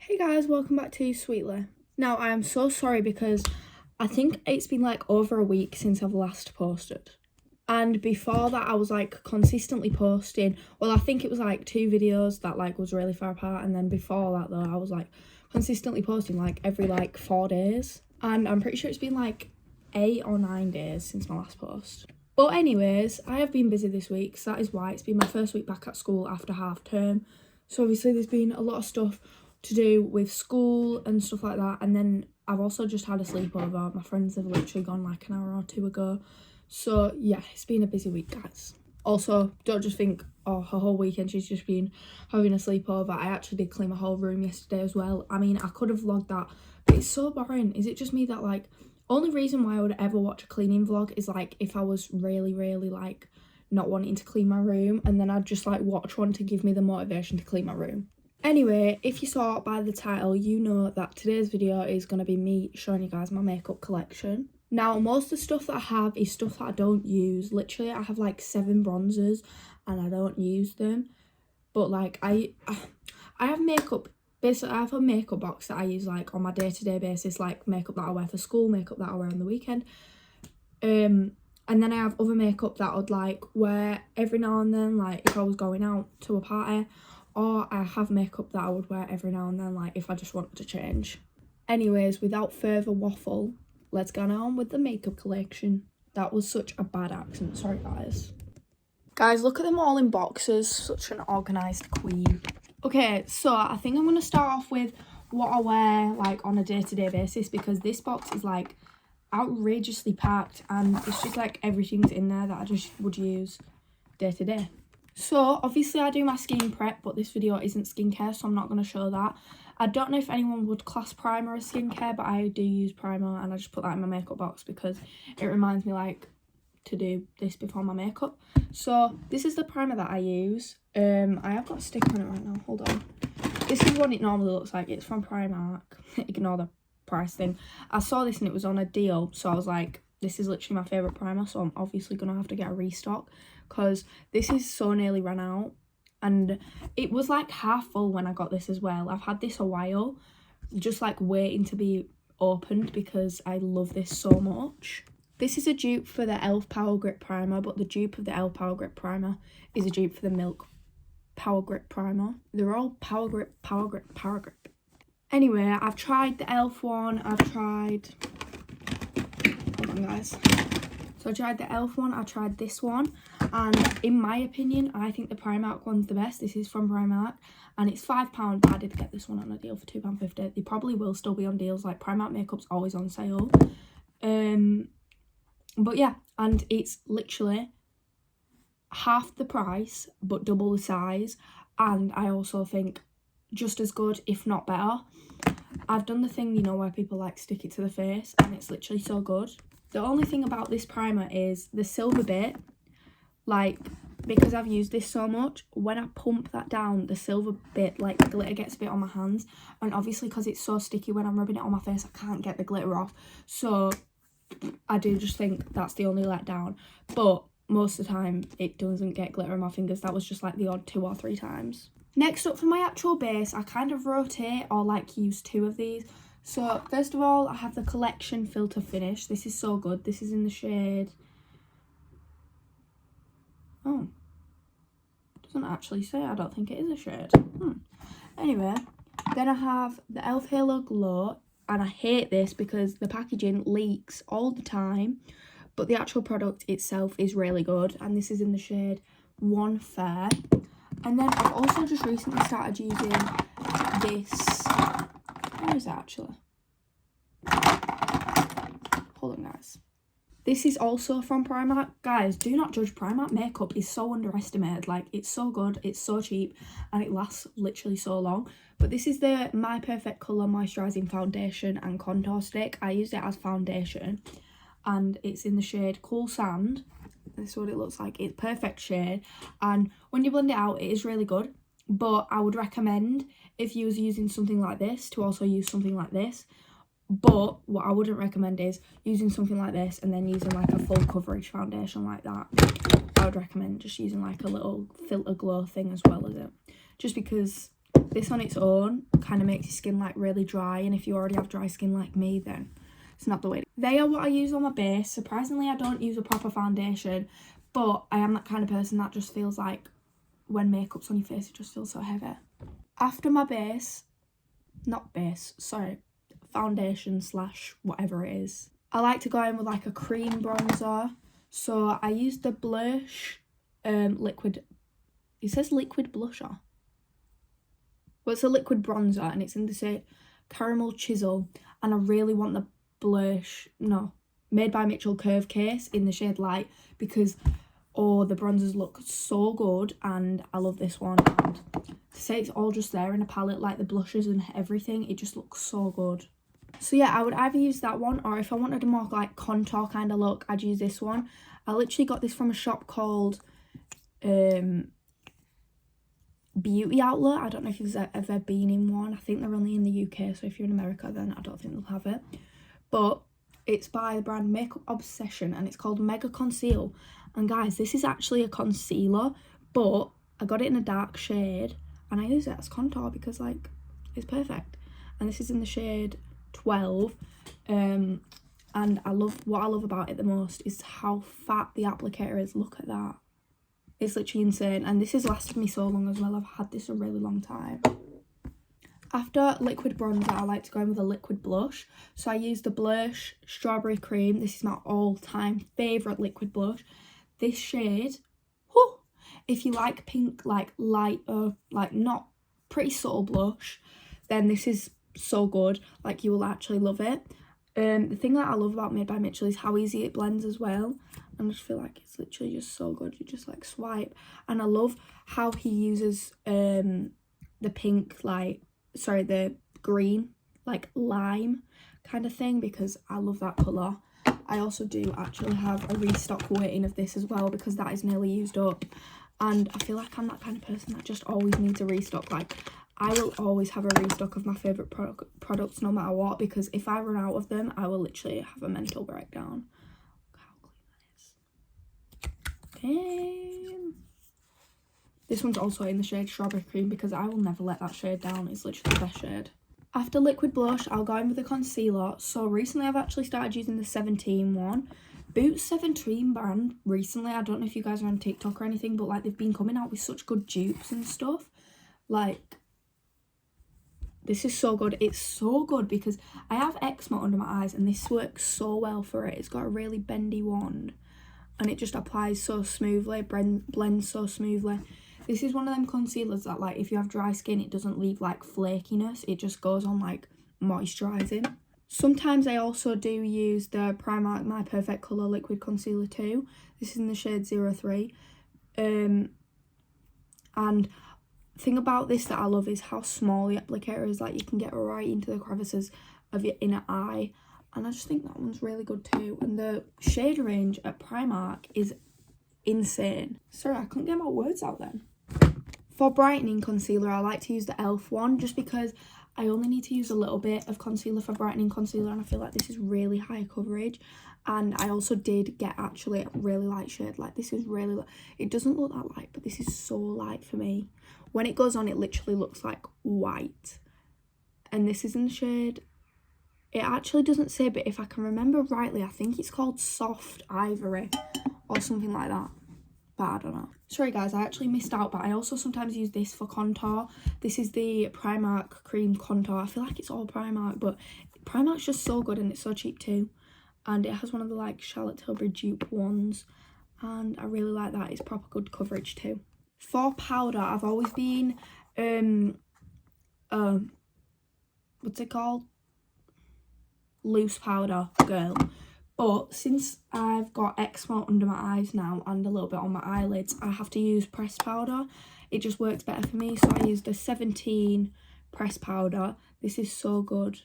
Hey guys, welcome back to Sweetly. Now I am so sorry because I think it's been like over a week since I've last posted. And before that I was like consistently posting. Well, I think it was like 2 videos that like was really far apart, and then before that though I was like consistently posting like every like 4 days. And I'm pretty sure it's been like 8 or 9 days since my last post. But anyways, I have been busy this week, so that is why it's been my first week back at school after half term. So obviously there's been a lot of stuff to do with school and stuff like that, and then I've also just had a sleepover. My friends have literally gone like an hour or 2 ago. So yeah, it's been a busy week, guys. Also, don't just think, oh, her whole weekend she's just been having a sleepover. I actually did clean my whole room yesterday as well. I mean, I could have vlogged that, but it's so boring. Is it just me that like, only reason why I would ever watch a cleaning vlog is like if I was really like not wanting to clean my room, and then I'd just like watch one to give me the motivation to clean my room. Anyway, if you saw it by the title, you know that today's video is going to be me showing you guys my makeup collection. Now, most of the stuff that I have is stuff that I don't use. Literally, I have like 7 bronzers and I don't use them. But like, I have makeup, basically I have a makeup box that I use like on my day-to-day basis, like makeup that I wear for school, makeup that I wear on the weekend. And then I have other makeup that I'd like wear every now and then, like if I was going out to a party. Or I have makeup that I would wear every now and then, like if I just wanted to change. Anyways, without further waffle, let's get on with the makeup collection. That was such a bad accent, sorry guys. Guys, look at them all in boxes, such an organised queen. Okay, so I think I'm going to start off with what I wear like on a day-to-day basis, because this box is like outrageously packed and it's just like everything's in there that I just would use day-to-day. So obviously I do my skin prep, but this video isn't skincare, so I'm not going to show that. I don't know if anyone would class primer as skincare, but I do use primer, and I just put that in my makeup box because it reminds me like to do this before my makeup. So this is the primer that I use. I have got a sticker on it right now, hold on. This is what it normally looks like. It's from Primark. Ignore the price thing. I saw this and it was on a deal, so I was like, this is literally my favourite primer, so I'm obviously going to have to get a restock, because this is so nearly run out, and it was like half full when I got this as well. I've had this a while, just like waiting to be opened because I love this so much. This is a dupe for the e.l.f. Power Grip Primer, but the dupe of the e.l.f. Power Grip Primer is a dupe for the Milk Power Grip Primer. They're all Power Grip, Power Grip, Power Grip. Anyway, I've tried the e.l.f. one, I've tried... Hold on, guys. So I tried the e.l.f. one, I tried this one, and in my opinion, I think the Primark one's the best. This is from Primark, and it's £5, but I did get this one on a deal for £2.50. They probably will still be on deals, like Primark makeup's always on sale. But yeah, and it's literally half the price, but double the size, and I also think just as good, if not better. I've done the thing, you know, where people like stick it to the face, and it's literally so good. The only thing about this primer is the silver bit, like, because I've used this so much, when I pump that down, the silver bit, like the glitter gets a bit on my hands, and obviously because it's so sticky when I'm rubbing it on my face, I can't get the glitter off, so I do just think that's the only letdown. But most of the time it doesn't get glitter on my fingers. That was just like the odd 2 or 3 times. Next up, for my actual base, I kind of rotate or like use 2 of these. So first of all, I have the Collection Filter Finish. This is so good. This is in the shade... Oh, doesn't actually say. I don't think it is a shade. Anyway, then I have the e.l.f. Halo Glow, and I hate this because the packaging leaks all the time, but the actual product itself is really good, and this is in the shade One Fair. And then I've also just recently started using this. Where is it actually? Hold on, guys. This is also from Primark. Guys, do not judge. Primark makeup is so underestimated. Like, it's so good, it's so cheap, and it lasts literally so long. But this is the My Perfect Colour Moisturising Foundation and Contour Stick. I used it as foundation, and it's in the shade Cool Sand. This is what it looks like. It's perfect shade, and when you blend it out, it is really good. But I would recommend, if you was using something like this, to also use something like this. But what I wouldn't recommend is using something like this and then using like a full coverage foundation like that. I would recommend just using like a little filter glow thing as well as it, just because this on its own kind of makes your skin like really dry, and if you already have dry skin like me, then it's not the way. They are what I use on my base. Surprisingly, I don't use a proper foundation, but I am that kind of person that just feels like when makeup's on your face, it just feels so heavy. After my foundation slash whatever it is, I like to go in with like a cream bronzer. So I use the blush liquid, it says liquid blusher. Well, it's a liquid bronzer and it's in the shade Caramel Chisel, and I really want the blush, Made by Mitchell Curve Case in the shade Light, because the bronzers look so good and I love this one. And to say it's all just there in a palette, like the blushes and everything, it just looks so good. So yeah, I would either use that one, or if I wanted a more like contour kind of look, I'd use this one. I literally got this from a shop called Beauty Outlet. I don't know if you've ever been in one. I think they're only in the UK, so if you're in America then I don't think they'll have it. But it's by the brand Makeup Obsession and it's called Mega Conceal. And guys, this is actually a concealer, but I got it in a dark shade and I use it as contour because like it's perfect. And this is in the shade 12. And what I love about it the most is how fat the applicator is. Look at that. It's literally insane, and this has lasted me so long as well. I've had this a really long time. After liquid bronzer, I like to go in with a liquid blush. So I use the blush Strawberry Cream. This is my all-time favourite liquid blush. This shade, if you like pink, like lighter, like not pretty subtle blush, then this is so good. Like, you will actually love it. The thing that I love about Made by Mitchell is how easy it blends as well. And I just feel like it's literally just so good. You just like swipe. And I love how he uses the pink, the green, like lime kind of thing, because I love that colour. I also do actually have a restock waiting of this as well, because that is nearly used up. And I feel like I'm that kind of person that just always needs a restock. Like, I will always have a restock of my favourite products no matter what, because if I run out of them, I will literally have a mental breakdown. Look how clean that is. Okay. This one's also in the shade Strawberry Cream because I will never let that shade down. It's literally the best shade. After liquid blush, I'll go in with a concealer. So recently I've actually started using the 17 one. Boots 17 brand recently. I don't know if you guys are on TikTok or anything, but like they've been coming out with such good dupes and stuff. Like, this is so good. It's so good because I have eczema under my eyes and this works so well for it. It's got a really bendy wand and it just applies so smoothly, blends so smoothly. This is one of them concealers that, like, if you have dry skin, it doesn't leave like flakiness. It just goes on like moisturising. Sometimes I also do use the Primark My Perfect Colour Liquid Concealer too. This is in the shade 03. And thing about this that I love is how small the applicator is. Like, you can get right into the crevices of your inner eye, and I just think that one's really good too. And the shade range at Primark is insane. Sorry, I couldn't get my words out then. For brightening concealer, I like to use the e.l.f. one just because I only need to use a little bit of concealer for brightening concealer, and I feel like this is really high coverage. And I also did get actually a really light shade. Like, this is really light. It doesn't look that light, but this is so light for me. When it goes on, it literally looks like white. And this is in the shade, it actually doesn't say, but if I can remember rightly, I think it's called Soft Ivory or something like that. But I don't know. Sorry guys, I actually missed out, but I also sometimes use this for contour. This is the Primark Cream Contour. I feel like it's all Primark, but Primark's just so good and it's so cheap too. And it has one of the like Charlotte Tilbury dupe ones, and I really like that. It's proper good coverage too. For powder, I've always been what's it called, loose powder girl. But since I've got eczema under my eyes now and a little bit on my eyelids, I have to use pressed powder. It just works better for me, so I use the 17 pressed powder. This is so good,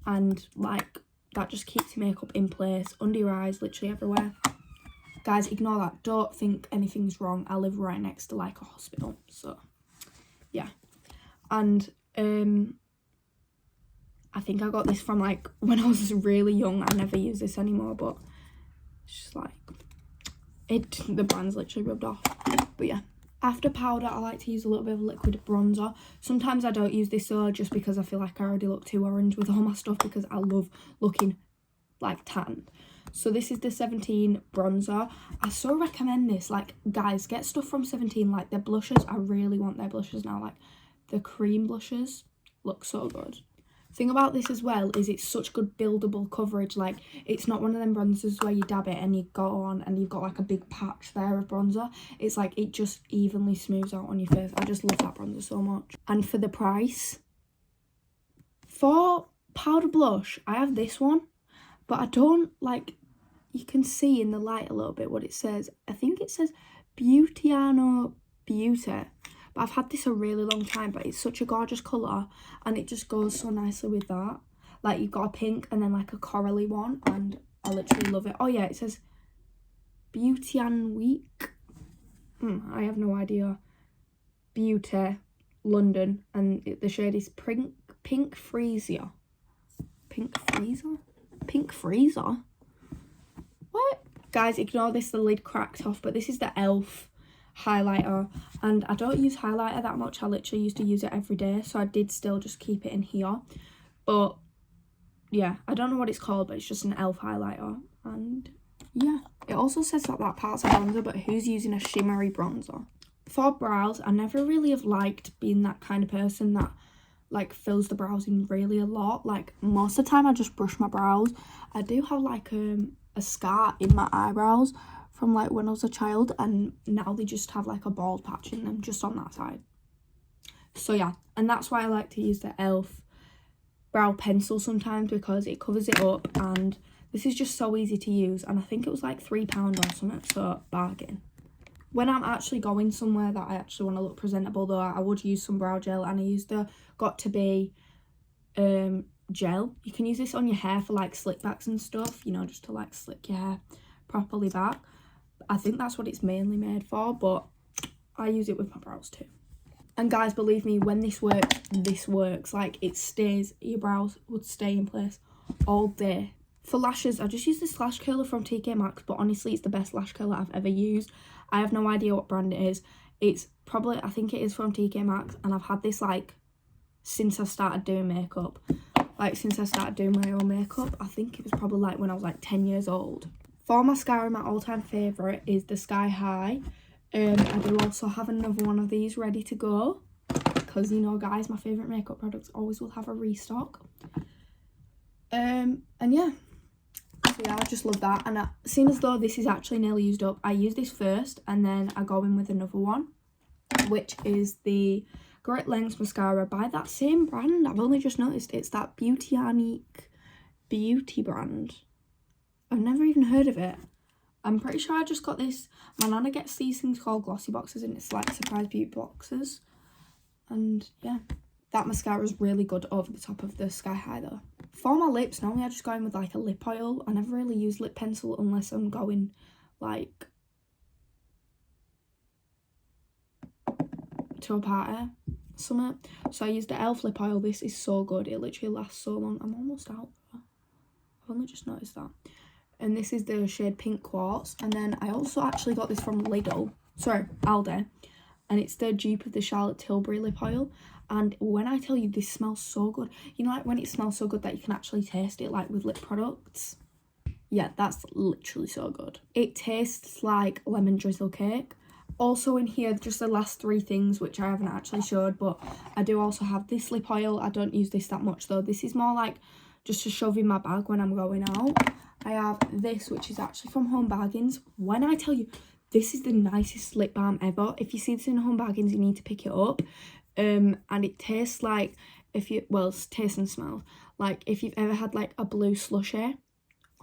and like, that just keeps your makeup in place under your eyes, literally everywhere. Guys, ignore that. Don't think anything's wrong. I live right next to like a hospital, so yeah. And I think I got this from like when I was really young. I never use this anymore, but it's just like the brand's literally rubbed off. But yeah, After powder, I like to use a little bit of liquid bronzer. Sometimes I don't use this though, just because I feel like I already look too orange with all my stuff, because I love looking like tanned. So this is the 17 bronzer. I so recommend this. Like, guys, get stuff from 17. Like, their blushes, I really want their blushes now. Like, the cream blushes look so good. Thing about this as well is it's such good buildable coverage. Like, it's not one of them bronzers where you dab it and you go on and you've got like a big patch there of bronzer. It's like it just evenly smooths out on your face. I just love that bronzer so much. And for the price, for powder blush, I have this one, but I don't like, you can see in the light a little bit what it says. I think it says Beautiano Beauty. But I've had this a really long time, but it's such a gorgeous colour and it just goes so nicely with that. Like, you've got a pink and then like a corally one, and I literally love it. Oh yeah, it says Beauty and Week. I have no idea. Beauty, London, and the shade is Pink Freezer. Pink Freezer? Pink Freezer? What? Guys, ignore this, the lid cracked off, but this is the e.l.f. highlighter, and I don't use highlighter that much. I literally used to use it every day, so I did still just keep it in here. But yeah, I don't know what it's called, but it's just an e.l.f. highlighter. And yeah, it also says that part's a bronzer, but who's using a shimmery bronzer? For brows, I never really have liked being that kind of person that like fills the brows in really a lot. Like, most of the time I just brush my brows. I do have like a scar in my eyebrows from like when I was a child, and now they just have like a bald patch in them just on that side. So yeah, and that's why I like to use the e.l.f. brow pencil sometimes, because it covers it up, and this is just so easy to use, and I think it was like £3 or something, so bargain. When I'm actually going somewhere that I actually want to look presentable though, I would use some brow gel, and I use the Got To Be gel. You can use this on your hair for like slick backs and stuff, you know, just to like slick your hair properly back. I think that's what it's mainly made for, but I use it with my brows too. And guys, believe me, when this works. Like, it stays, your brows would stay in place all day. For lashes, I just use this lash curler from TK Maxx, but honestly, it's the best lash curler I've ever used. I have no idea what brand it is. It's probably, I think it is from TK Maxx, and I've had this like since I started doing makeup. Like, since I started doing my own makeup. I think it was probably like when I was like 10 years old. For mascara, my all-time favourite is the Sky High. I do also have another one of these ready to go, because, you know, guys, my favourite makeup products always will have a restock. And yeah, so yeah, I just love that. And seeing as though this is actually nearly used up, I use this first and then I go in with another one, which is the Great Lengths mascara by that same brand. I've only just noticed it's that Beautianique Beauty brand. I've never even heard of it. I'm pretty sure I just got this. My nana gets these things called glossy boxes, and it's like surprise beauty boxes. And yeah, that mascara is really good over the top of the Sky High though. For my lips, normally I just go in with like a lip oil. I never really use lip pencil unless I'm going like to a party something. So I use the e.l.f. lip oil. This is so good. It literally lasts so long. I'm almost out though. I've only just noticed that. And this is the shade Pink Quartz. And then I also actually got this from Aldi. And it's the dupe of the Charlotte Tilbury lip oil. And when I tell you, this smells so good. You know, like when it smells so good that you can actually taste it, like with lip products. Yeah, that's literally so good. It tastes like lemon drizzle cake. Also in here, just the last three things, which I haven't actually showed, but I do also have this lip oil. I don't use this that much though. This is more like just to shove in my bag when I'm going out. I have this, which is actually from Home Bargains. When I tell you, this is the nicest lip balm ever. If you see this in Home Bargains, you need to pick it up. And it tastes like, it's taste and smell. Like if you've ever had like a blue slushie.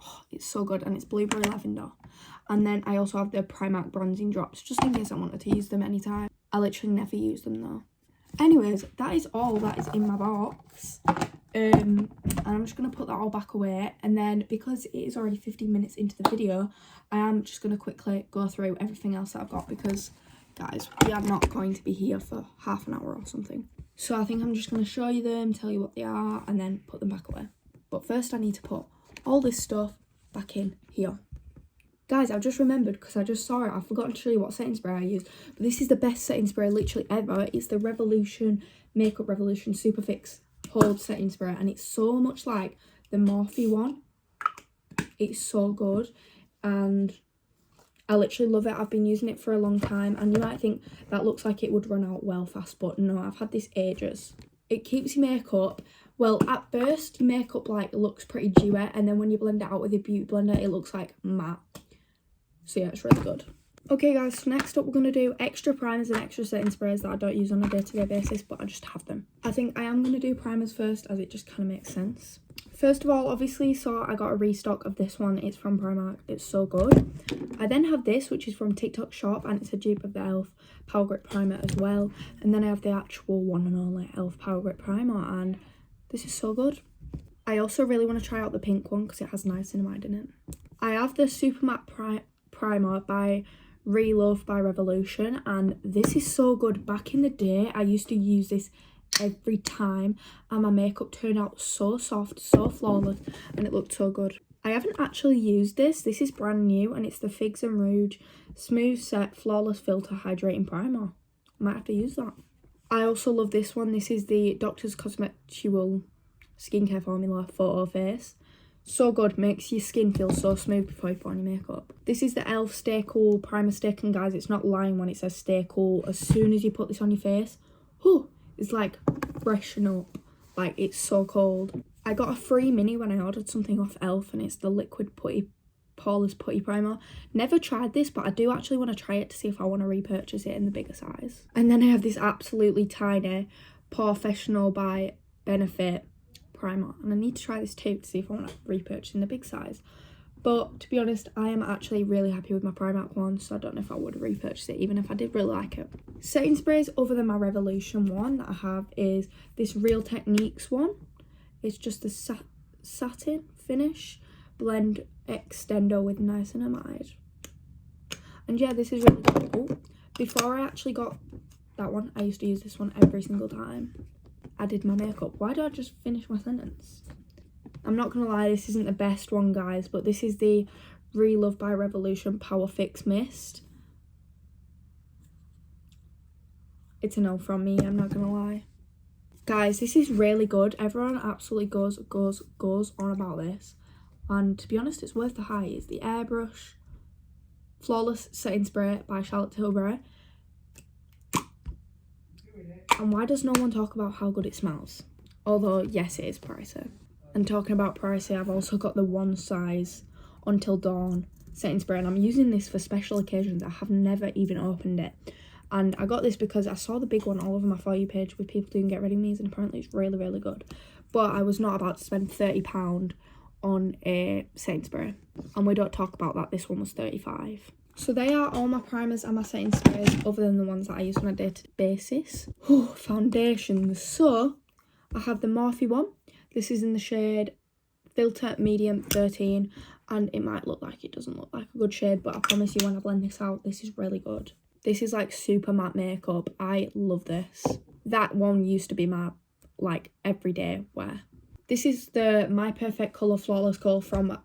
Oh, it's so good, and it's blueberry lavender. And then I also have the Primark bronzing drops, just in case I wanted to use them anytime. I literally never use them though. Anyways, that is all that is in my box. And I'm just going to put that all back away, and then because it is already 15 minutes into the video, I am just going to quickly go through everything else that I've got, because guys, we are not going to be here for half an hour or something. So I think I'm just going to show you them, tell you what they are, and then put them back away. But first I need to put all this stuff back in here. Guys, I've just remembered because I just saw it. I've forgotten to show you what setting spray I use. But this is the best setting spray literally ever. It's the Revolution, Makeup Revolution Super Fix Hold setting spray. And it's so much like the Morphe one. It's so good. And I literally love it. I've been using it for a long time. And you might think that looks like it would run out well fast. But no, I've had this ages. It keeps your makeup... Well, at first, your makeup like looks pretty dewy, and then when you blend it out with your beauty blender, it looks like matte. So yeah, it's really good. Okay guys, so next up we're going to do extra primers and extra setting sprays that I don't use on a day-to-day basis, but I just have them. I think I am going to do primers first, as it just kind of makes sense. First of all, obviously, so I got a restock of this one. It's from Primark. It's so good. I then have this, which is from TikTok Shop, and it's a dupe of the e.l.f. Power Grip Primer as well. And then I have the actual one and only e.l.f. Power Grip Primer, and this is so good. I also really want to try out the pink one because it has niacinamide in it. I have the Super Matte Primer by Relove by Revolution, and this is so good. Back in the day, I used to use this every time, and my makeup turned out so soft, so flawless, and it looked so good. I haven't actually used this. This is brand new, and it's the Figs and Rouge Smooth Set Flawless Filter Hydrating Primer. I might have to use that. I also love this one. This is the Doctor's Cosmetical Skincare Formula Photo Face. So good, makes your skin feel so smooth before you put on your makeup. This is the e.l.f. Stay Cool Primer Stick, and guys, it's not lying when it says Stay Cool. As soon as you put this on your face, it's like freshen up. Like, it's so cold. I got a free mini when I ordered something off e.l.f. and it's the Liquid Poreless Putty Primer. Never tried this, but I do actually want to try it to see if I want to repurchase it in the bigger size. And then I have this absolutely tiny Professional by Benefit primer, and I need to try this too to see if I want to repurchase in the big size. But to be honest, I am actually really happy with my Primark one, so I don't know if I would repurchase it even if I did really like it. Setting sprays other than my Revolution one that I have is this Real Techniques one. It's just a satin finish blend extender with niacinamide. And yeah, this is really good. Oh, before I actually got that one, I used to use this one every single time I did my makeup. Why do I just finish my sentence? I'm not gonna lie, this isn't the best one, guys, but this is the Relove by Revolution Power Fix Mist. It's a no from me, I'm not gonna lie. Guys, this is really good. Everyone absolutely goes on about this. And to be honest, it's worth the hype. It's the Airbrush Flawless Setting Spray by Charlotte Tilbury. And why does no one talk about how good it smells? Although, yes, it is pricey. And talking about pricey, I've also got the One Size Until Dawn setting spray, and I'm using this for special occasions. I have never even opened it. And I got this because I saw the big one all over my For You page with people doing Get Ready Me's, and apparently it's really, really good. But I was not about to spend £30 on a setting spray. And we don't talk about that. This one was £35. So they are all my primers and my setting sprays other than the ones that I use on a day-to-day basis. Foundations. So I have the Morphe one. This is in the shade Filter Medium 13, and it might look like it doesn't look like a good shade, but I promise you when I blend this out, this is really good. This is like super matte makeup. I love this. That one used to be my like everyday wear. This is the My Perfect Colour Flawless Kohl from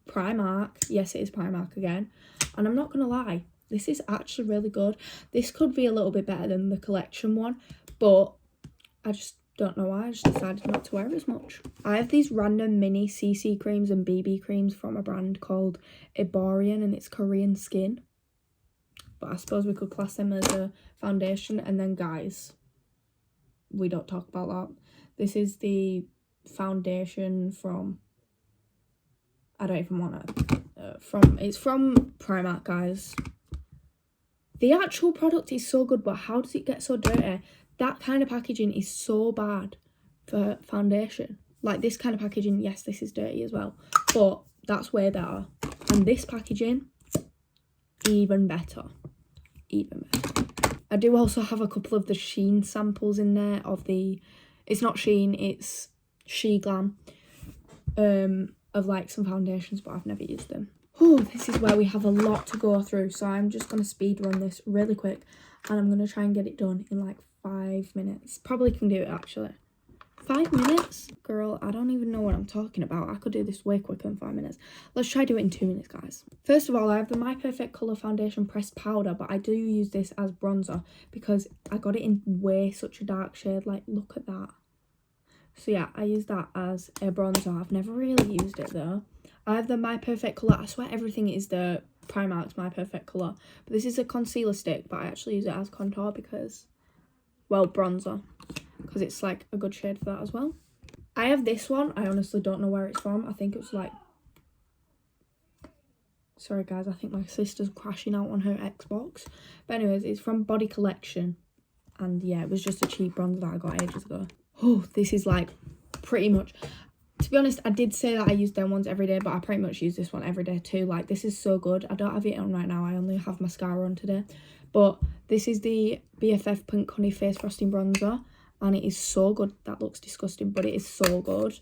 Primark. Yes, it is Primark again. And I'm not gonna lie, this is actually really good. This could be a little bit better than the collection one, but I just don't know why. I just decided not to wear it as much. I have these random mini CC creams and BB creams from a brand called Iborian, and it's Korean skin. But I suppose we could class them as a foundation. And then, guys, we don't talk about that. This is the foundation from... I don't even want to... It's from Primark, guys. The actual product is so good, but how does it get so dirty? That kind of packaging is so bad for foundation. Like this kind of packaging, yes, this is dirty as well, but that's way better. And this packaging, even better. Even better. I do also have a couple of the Sheen samples in there of the... It's not Sheen, it's She Glam. Of like some foundations, but I've never used them. Oh, this is where we have a lot to go through, so I'm just going to speed run this really quick, and I'm going to try and get it done in like 5 minutes. Probably can do it actually. 5 minutes? Girl, I don't even know what I'm talking about. I could do this way quicker than 5 minutes. Let's try do it in 2 minutes, guys. First of all, I have the My Perfect Colour Foundation Pressed Powder, but I do use this as bronzer because I got it in way such a dark shade. Like, look at that. So yeah, I use that as a bronzer. I've never really used it though. I have the My Perfect Colour. I swear everything is the Primark's My Perfect Colour. But this is a concealer stick, but I actually use it as contour because, well, bronzer. Because it's like a good shade for that as well. I have this one. I honestly don't know where it's from. I think it was like... Sorry guys, I think my sister's crashing out on her Xbox. But anyways, it's from Body Collection. And yeah, it was just a cheap bronzer that I got ages ago. Oh, this is like pretty much... To be honest, I did say that I use them ones every day, but I pretty much use this one every day too. Like, this is so good. I don't have it on right now. I only have mascara on today. But this is the BFF Pink Honey Face Frosting Bronzer. And it is so good. That looks disgusting, but it is so good.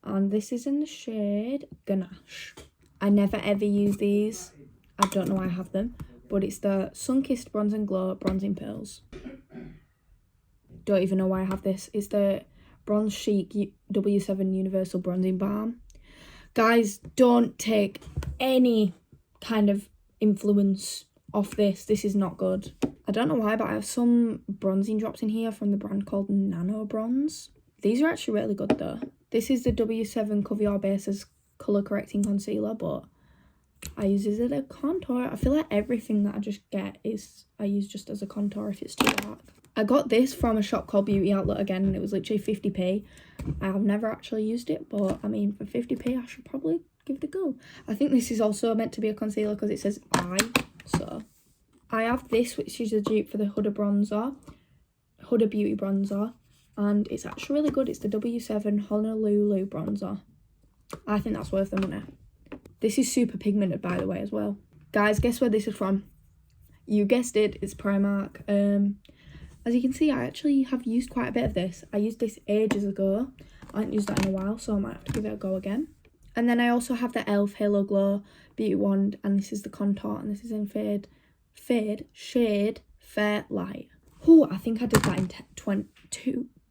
And this is in the shade Ganache. I never ever use these. I don't know why I have them. But it's the Sun-Kissed Bronze and Glow Bronzing Pearls. Don't even know why I have this. It's the Bronze Chic W7 Universal Bronzing Balm. Guys, don't take any kind of influence off this. This is not good. I don't know why, but I have some bronzing drops in here from the brand called Nano Bronze. These are actually really good though. This is the W7 Cover Your Bases Colour Correcting Concealer, but I use this as a contour. I feel like everything that I just get is I use just as a contour if it's too dark. I got this from a shop called Beauty Outlet again, and it was literally 50p. I've never actually used it, but I mean, for 50p, I should probably give it a go. I think this is also meant to be a concealer because it says I. So I have this, which is a dupe for the Huda bronzer, Huda Beauty bronzer, and it's actually really good. It's the W7 Honolulu bronzer. I think that's worth the money. This is super pigmented, by the way, as well. Guys, guess where this is from? You guessed it, it's Primark. As you can see, I actually have used quite a bit of this. I used this ages ago. I haven't used that in a while, so I might have to give it a go again. And then I also have the e.l.f. Halo Glow Beauty Wand, and this is the contour, and this is in shade Fair Light. Oh, I think I did that in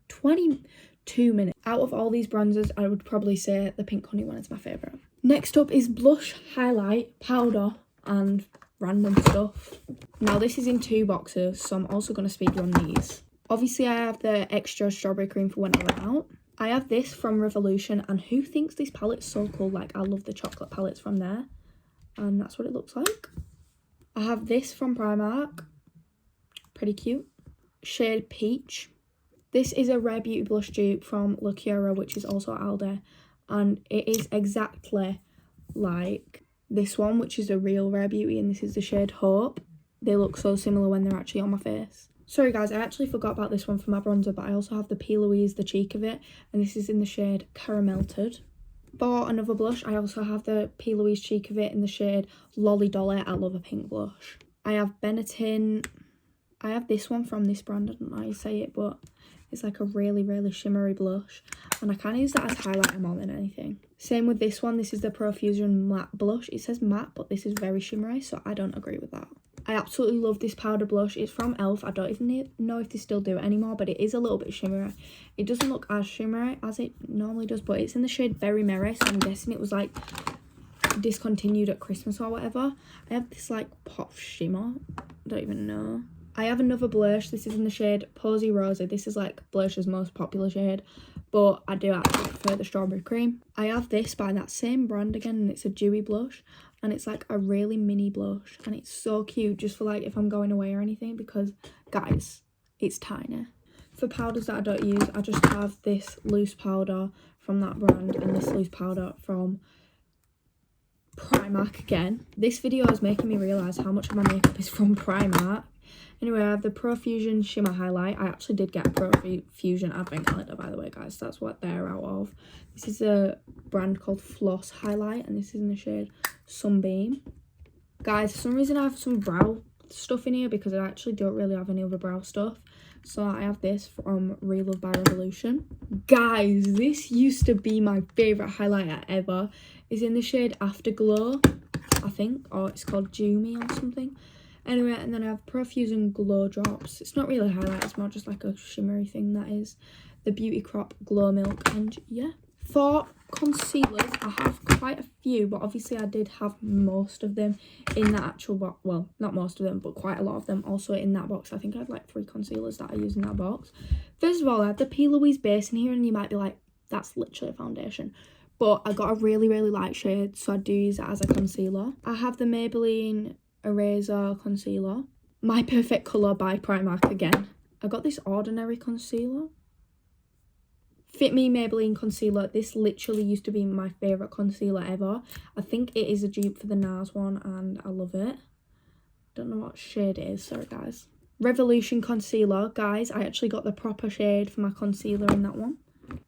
22 minutes. Out of all these bronzers, I would probably say the Pink Honey one is my favourite. Next up is blush, highlight, powder, and random stuff. Now this is in 2 boxes, so I'm also going to speed run these. Obviously I have the extra strawberry cream for when I run out. I have this from Revolution, and who thinks this palette's so cool? Like, I love the chocolate palettes from there, and that's what it looks like. I have this from Primark, pretty cute, shade Peach. This is a Rare Beauty blush dupe from Lacura, which is also Alde, and it is exactly like this one, which is a real Rare Beauty, and this is the shade Hope. They look so similar when they're actually on my face. Sorry guys, I actually forgot about this one for my bronzer, but I also have the P. Louise, the cheek of it, and this is in the shade Caramelted. For another blush, I also have the P. Louise cheek of it in the shade Lolly Dolly. I love a pink blush. I have Benetton. I have this one from this brand, I don't know how you say it, but it's like a really, really shimmery blush, and I kind of use that as highlighter more than anything. Same with this one. This is the Profusion Matte Blush. It says matte, but this is very shimmery, so I don't agree with that. I absolutely love this powder blush. It's from e.l.f. I don't even know if they still do it anymore, but it is a little bit shimmery. It doesn't look as shimmery as it normally does, but it's in the shade Berry Merry, so I'm guessing it was like discontinued at Christmas or whatever. I have this like pop shimmer. I don't even know. I have another blush. This is in the shade Posy Rosy. This is like blush's most popular shade, but I do actually prefer the strawberry cream. I have this by that same brand again, and it's a dewy blush, and it's like a really mini blush, and it's so cute just for like if I'm going away or anything, because guys, it's tiny. For powders that I don't use, I just have this loose powder from that brand and this loose powder from Primark again. This video is making me realise how much of my makeup is from Primark. Anyway, I have the Profusion Shimmer Highlight. I actually did get a Profusion Advent Calendar, by the way, guys. That's what they're out of. This is a brand called Floss Highlight, and this is in the shade Sunbeam. Guys, for some reason I have some brow stuff in here because I actually don't really have any other brow stuff. So I have this from Real Love by Revolution. Guys, this used to be my favourite highlighter ever. It's in the shade Afterglow, I think, or it's called Jumi or something. Anyway, and then I have Profusion Glow Drops. It's not really a highlight, it's more just like a shimmery thing, that is. the Beauty Crop Glow Milk. And yeah, for concealers, I have quite a few, but obviously I did have most of them in that actual box. Well, not most of them, but quite a lot of them also in that box. I think I had like 3 concealers that I use in that box. First of all, I have the P. Louise base in here, and you might be like, that's literally a foundation. But I got a really, really light shade, so I do use it as a concealer. I have the Maybelline Eraser Concealer. My Perfect Colour by Primark again. I got this Ordinary Concealer. Fit Me Maybelline Concealer. This literally used to be my favourite concealer ever. I think it is a dupe for the NARS one, and I love it. Don't know what shade it is, sorry guys. Revolution Concealer. Guys, I actually got the proper shade for my concealer in that one.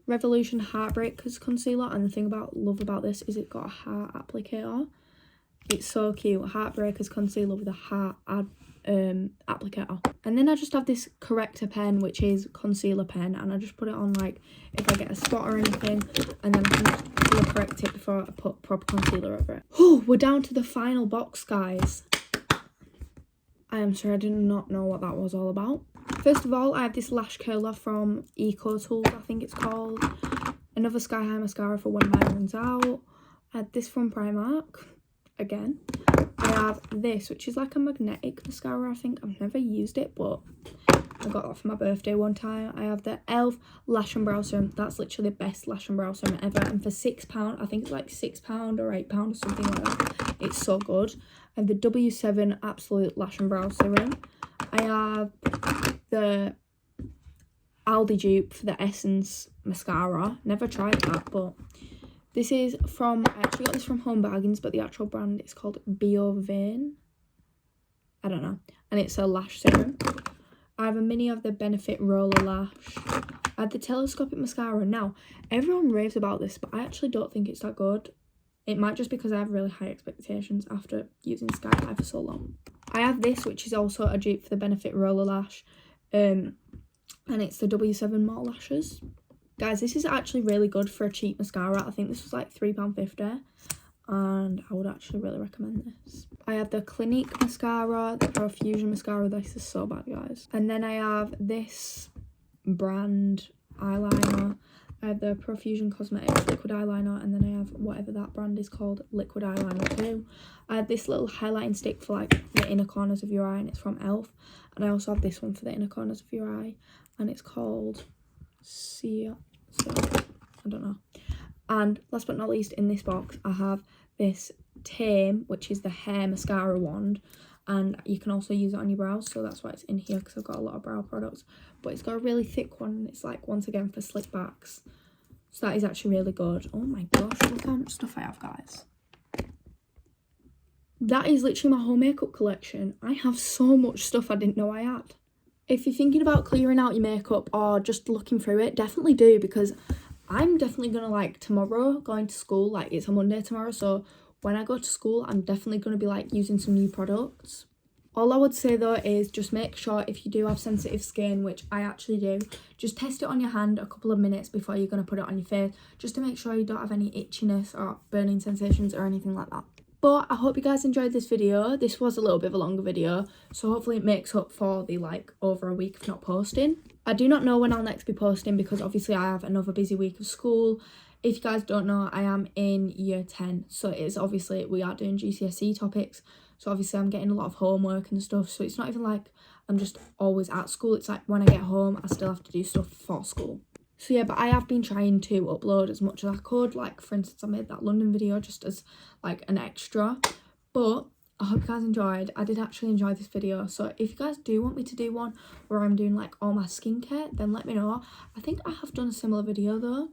Revolution Heartbreakers Concealer, and the thing love about this is it got a heart applicator. It's so cute. Heartbreakers Concealer with a heart applicator. And then I just have this corrector pen, which is concealer pen, and I just put it on like if I get a spot or anything, and then I can just color correct it before I put proper concealer over it. Oh, we're down to the final box, guys. I am sorry, I did not know what that was all about. First of all, I have this lash curler from Eco Tools, I think it's called. Another Sky High mascara for when mine runs out. I had this from Primark, again. I have this, which is like a magnetic mascara, I think. I've never used it, but I got that for my birthday one time. I have the e.l.f. Lash and Brow Serum. That's literally the best lash and brow serum ever. And for £6, I think it's like £6 or £8 or something like that. It's so good. I have the W7 Absolute Lash and Brow Serum. I have the Aldi dupe for the Essence mascara. Never tried that, but this is from, I actually got this from Home Bargains, but the actual brand is called Bio Vein. I don't know. And it's a lash serum. I have a mini of the Benefit Roller Lash. I had the Telescopic Mascara. Now, everyone raves about this, but I actually don't think it's that good. It might just because I have really high expectations after using Sky High for so long. I have this, which is also a dupe for the Benefit Roller Lash. And it's the W7 Matte Lashes. Guys, this is actually really good for a cheap mascara. I think this was like £3.50. And I would actually really recommend this. I have the Clinique mascara, the Profusion mascara. This is so bad, guys. And then I have this brand eyeliner. I have the Profusion Cosmetics liquid eyeliner, and then I have whatever that brand is called, liquid eyeliner too. I have this little highlighting stick for like the inner corners of your eye, and it's from e.l.f. And I also have this one for the inner corners of your eye, and it's called I don't know. And last but not least, in this box I have this Tame, which is the hair mascara wand, and you can also use it on your brows, so that's why it's in here, because I've got a lot of brow products. But it's got a really thick one, and it's like, once again, for slick backs, so that is actually really good. Oh my gosh, look how much stuff I have, guys. That is literally my whole makeup collection. I have so much stuff I didn't know I had. If you're thinking about clearing out your makeup or just looking through it, definitely do, because I'm definitely gonna, like, tomorrow going to school, like it's a Monday tomorrow, so when I go to school I'm definitely gonna be like using some new products. All I would say though is just make sure, if you do have sensitive skin, which I actually do, just test it on your hand a couple of minutes before you're gonna put it on your face, just to make sure you don't have any itchiness or burning sensations or anything like that. But I hope you guys enjoyed this video. This was a little bit of a longer video, so hopefully it makes up for the like over a week of not posting. I do not know when I'll next be posting, because obviously I have another busy week of school. If you guys don't know, I am in year 10, so it's obviously we are doing GCSE topics, so obviously I'm getting a lot of homework and stuff, so it's not even like I'm just always at school. It's like when I get home I still have to do stuff for school. So yeah, but I have been trying to upload as much as I could. Like, for instance, I made that London video just as like an extra. But I hope you guys enjoyed. I did actually enjoy this video. So if you guys do want me to do one where I'm doing like all my skincare, then let me know. I think I have done a similar video though.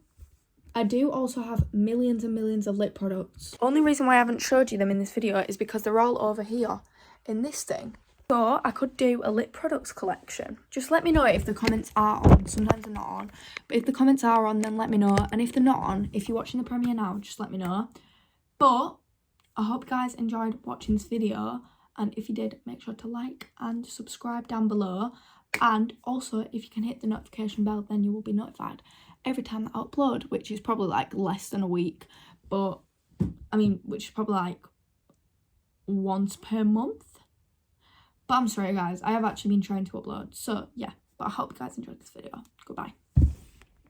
I do also have millions and millions of lip products. Only reason why I haven't showed you them in this video is because they're all over here in this thing. So I could do a lip products collection. Just let me know if the comments are on. Sometimes they're not on, but if the comments are on, then let me know. And if they're not on, if you're watching the premiere now, just let me know. But I hope you guys enjoyed watching this video, and if you did, make sure to like and subscribe down below. And also, if you can hit the notification bell, then you will be notified every time that I upload, which is probably like less than a week, but I mean, which is probably like once per month. But I'm sorry guys, I have actually been trying to upload. So yeah, but I hope you guys enjoyed this video. Goodbye.